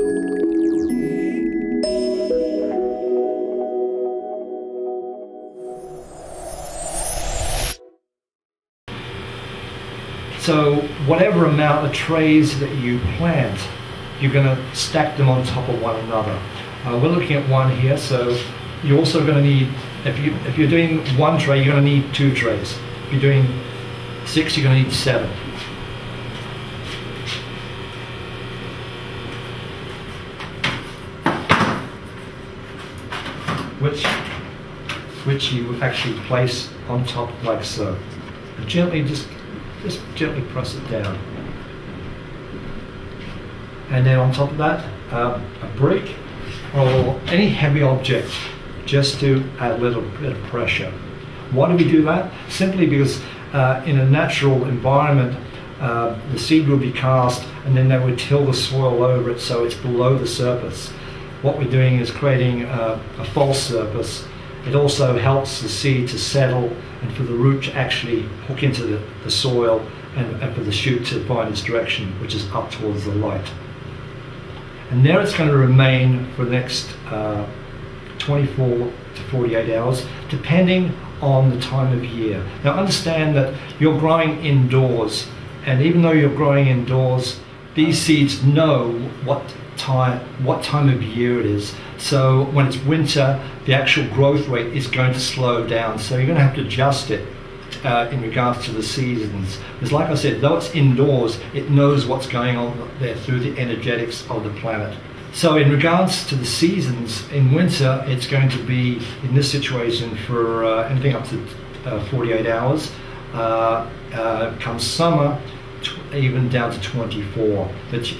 So whatever amount of trays that you plant, you're going to stack them on top of one another. We're looking at one here, so you're also going to need, if you're doing one tray, you're going to need 2 trays. If you're doing 6, you're going to need 7. Which you actually place on top like so. And gently, just gently press it down. And then on top of that, a brick or any heavy object, just to add a little bit of pressure. Why do we do that? Simply because in a natural environment, the seed will be cast and then they would till the soil over it so it's below the surface. What we're doing is creating a false surface. It also helps the seed to settle and for the root to actually hook into the soil and for the shoot to find its direction, which is up towards the light. And there it's going to remain for the next 24 to 48 hours, depending on the time of year. Now understand that you're growing indoors, and even though you're growing indoors, these seeds know what time of year it is. So when it's winter, the actual growth rate is going to slow down. So you're going to have to adjust it in regards to the seasons. Because like I said, though it's indoors, it knows what's going on there through the energetics of the planet. So in regards to the seasons, in winter, it's going to be, in this situation, for anything up to 48 hours. Come summer, even down to 24. But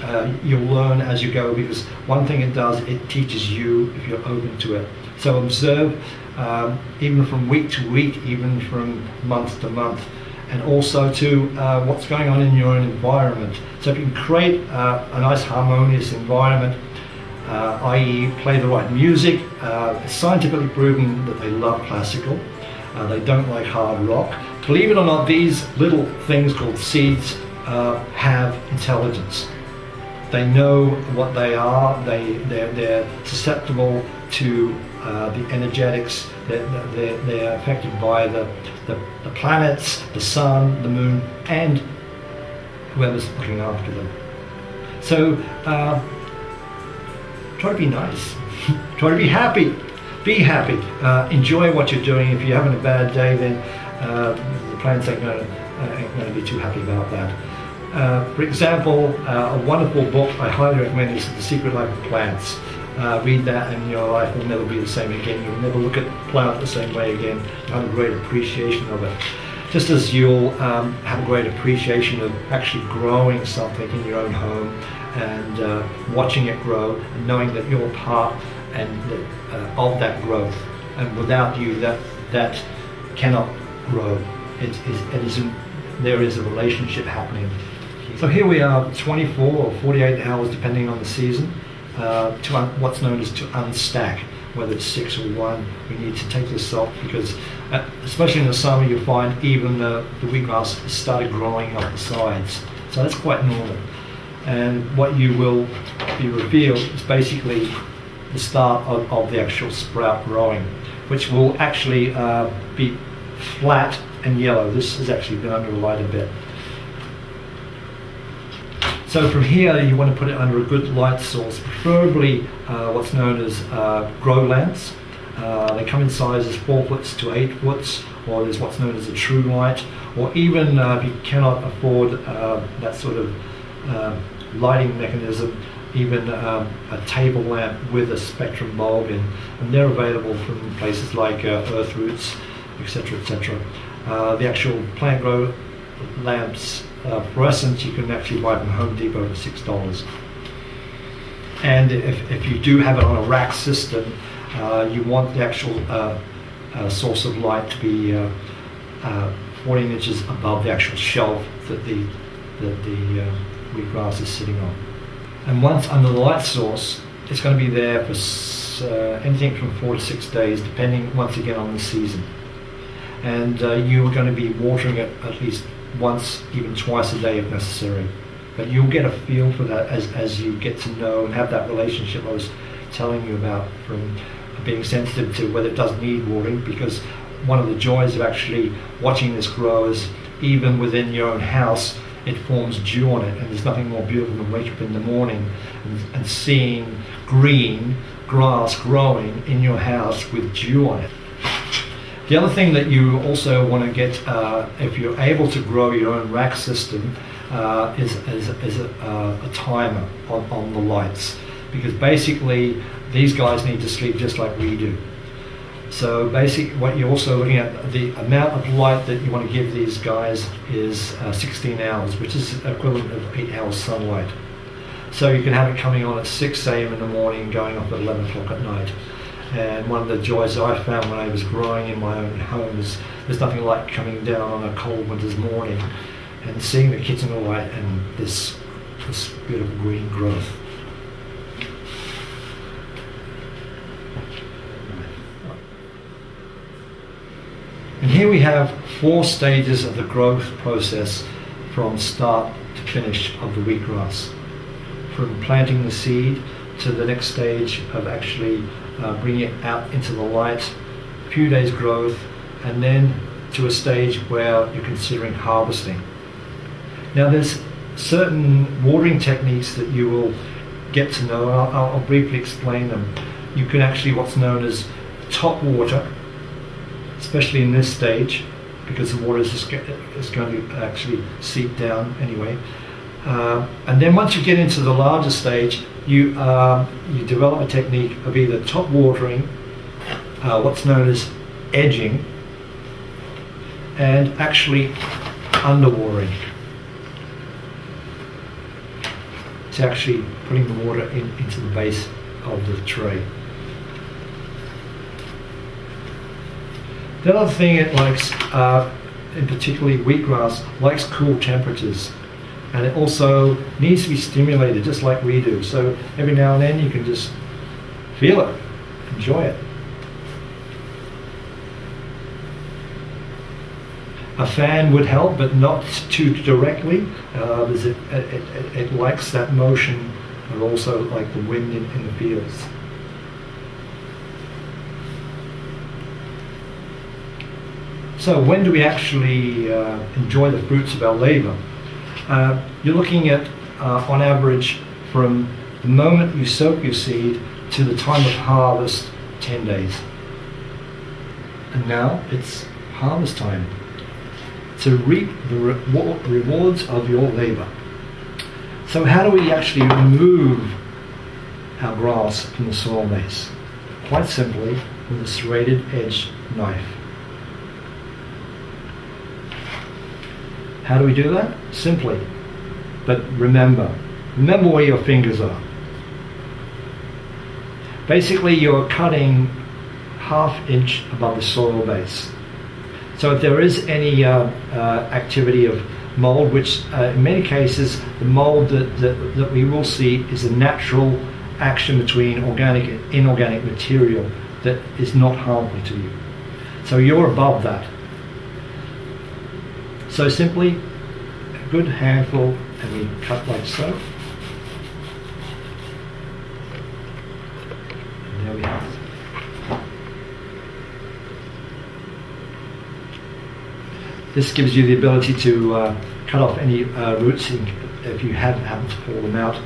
you'll learn as you go, because one thing it does, it teaches you if you're open to it. So observe even from week to week, even from month to month, and also to what's going on in your own environment. So if you can create a nice harmonious environment, i.e. play the right music, it's scientifically proven that they love classical, they don't like hard rock. Believe it or not, these little things called seeds have intelligence. They know what they are. They're susceptible to the energetics. They're affected by the planets, the sun, the moon, and whoever's looking after them. So try to be nice. Try to be happy. Be happy. Enjoy what you're doing. If you're having a bad day, then the plants ain't going to be too happy about that. For example, a wonderful book I highly recommend is The Secret Life of Plants. Read that and your life will never be the same again. You'll never look at the plant the same way again. You'll have a great appreciation of it. Just as you'll have a great appreciation of actually growing something in your own home and watching it grow and knowing that you're part of that growth. And without you, that cannot grow. There is a relationship happening. So here we are, 24 or 48 hours depending on the season, to what's known as to unstack. Whether it's 6 or 1, we need to take this off because, especially in the summer, you'll find even the wheatgrass has started growing up the sides. So that's quite normal. And what you will be revealed is basically the start of the actual sprout growing, which will actually be flat and yellow. This has actually been under light a bit. So from here you want to put it under a good light source, preferably what's known as grow lamps. They come in sizes 4 foot to 8 foot, or there's what's known as a true light, or even if you cannot afford that sort of lighting mechanism, even a table lamp with a spectrum bulb in, and they're available from places like Earth Roots, etc., etc. The actual plant grow lamps, fluorescent, you can actually buy from Home Depot for $6. And if you do have it on a rack system, you want the actual source of light to be 14 inches above the actual shelf that the wheatgrass is sitting on. And once under the light source, it's going to be there for anything from 4 to 6 days, depending once again on the season. And you are going to be watering it at least once, even twice a day if necessary. but you'll get a feel for that as you get to know and have that relationship I was telling you about, from being sensitive to whether it does need watering, because one of the joys of actually watching this grow is even within your own house it forms dew on it, and there's nothing more beautiful than wake up in the morning and seeing green grass growing in your house with dew on it. The other thing that you also want to get, if you're able to grow your own rack system, is a timer on the lights, because basically these guys need to sleep just like we do. So basically what you're also looking at, the amount of light that you want to give these guys is 16 hours, which is equivalent of 8 hours sunlight. So you can have it coming on at 6 a.m. in the morning and going off at 11 o'clock at night. And one of the joys I found when I was growing in my own home is there's nothing like coming down on a cold winter's morning and seeing the kitchen light and this beautiful green growth. And here we have 4 stages of the growth process from start to finish of the wheatgrass. From planting the seed to the next stage of actually bringing it out into the light, a few days growth, and then to a stage where you're considering harvesting. Now there's certain watering techniques that you will get to know, and I'll briefly explain them. You can actually what's known as top water, especially in this stage, because the water is going to actually seep down anyway. And then once you get into the larger stage, you develop a technique of either top watering, what's known as edging, and actually underwatering, to actually putting the water into the base of the tray. The other thing it likes, in particularly wheatgrass, likes cool temperatures, and it also needs to be stimulated just like we do. So every now and then you can just feel it, enjoy it. A fan would help, but not too directly, as it likes that motion, and also like the wind in the fields. So when do we actually enjoy the fruits of our labor? You're looking at, on average, from the moment you soak your seed to the time of harvest, 10 days. And now it's harvest time, to reap the rewards of your labor. So how do we actually remove our grass from the soil base? Quite simply, with a serrated edge knife. How do we do that? Simply, but remember where your fingers are. Basically, you're cutting ½ inch above the soil base. So if there is any activity of mold, which in many cases the mold that we will see is a natural action between organic and inorganic material that is not harmful to you. So you're above that. So simply a good handful, and we cut like so. And there we have it. This gives you the ability to cut off any roots if you happen to pull them out,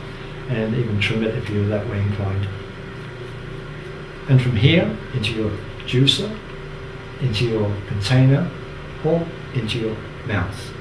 and even trim it if you're that way inclined. And from here into your juicer, into your container, or into your mouth.